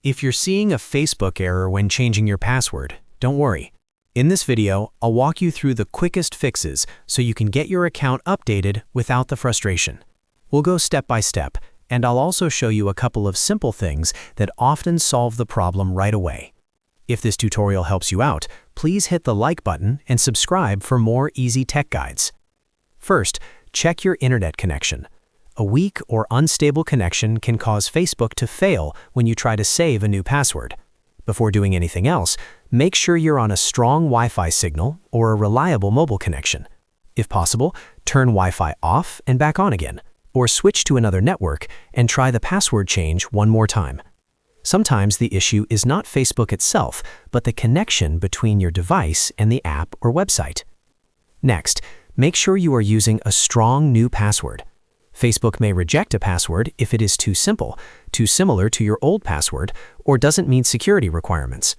If you're seeing a Facebook error when changing your password, don't worry. In this video, I'll walk you through the quickest fixes so you can get your account updated without the frustration. We'll go step by step, and I'll also show you a couple of simple things that often solve the problem right away. If this tutorial helps you out, please hit the like button and subscribe for more easy tech guides. First, check your internet connection. A weak or unstable connection can cause Facebook to fail when you try to save a new password. Before doing anything else, make sure you're on a strong Wi-Fi signal or a reliable mobile connection. If possible, turn Wi-Fi off and back on again, or switch to another network and try the password change one more time. Sometimes the issue is not Facebook itself, but the connection between your device and the app or website. Next, make sure you are using a strong new password. Facebook may reject a password if it is too simple, too similar to your old password, or doesn't meet security requirements.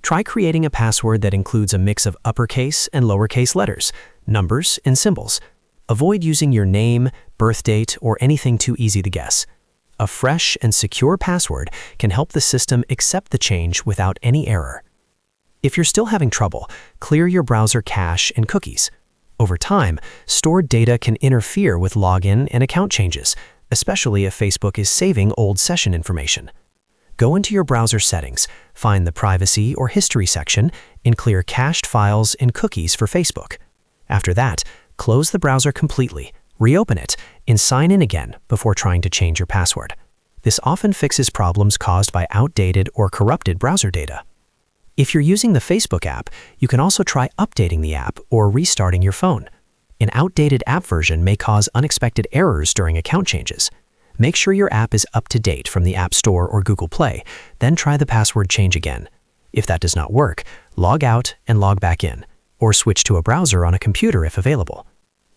Try creating a password that includes a mix of uppercase and lowercase letters, numbers, and symbols. Avoid using your name, birth date, or anything too easy to guess. A fresh and secure password can help the system accept the change without any error. If you're still having trouble, clear your browser cache and cookies. Over time, stored data can interfere with login and account changes, especially if Facebook is saving old session information. Go into your browser settings, find the Privacy or History section, and clear cached files and cookies for Facebook. After that, close the browser completely, reopen it, and sign in again before trying to change your password. This often fixes problems caused by outdated or corrupted browser data. If you're using the Facebook app, you can also try updating the app or restarting your phone. An outdated app version may cause unexpected errors during account changes. Make sure your app is up to date from the App Store or Google Play, then try the password change again. If that does not work, log out and log back in, or switch to a browser on a computer if available.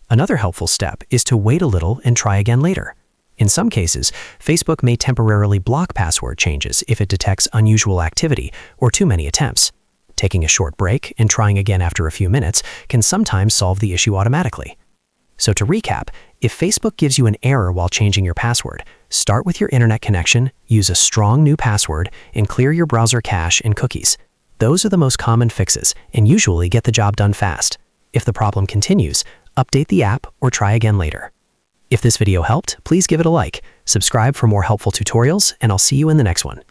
Another helpful step is to wait a little and try again later. In some cases, Facebook may temporarily block password changes if it detects unusual activity or too many attempts. Taking a short break and trying again after a few minutes can sometimes solve the issue automatically. So to recap, if Facebook gives you an error while changing your password, start with your internet connection, use a strong new password, and clear your browser cache and cookies. Those are the most common fixes and usually get the job done fast. If the problem continues, update the app or try again later. If this video helped, please give it a like, subscribe for more helpful tutorials, and I'll see you in the next one.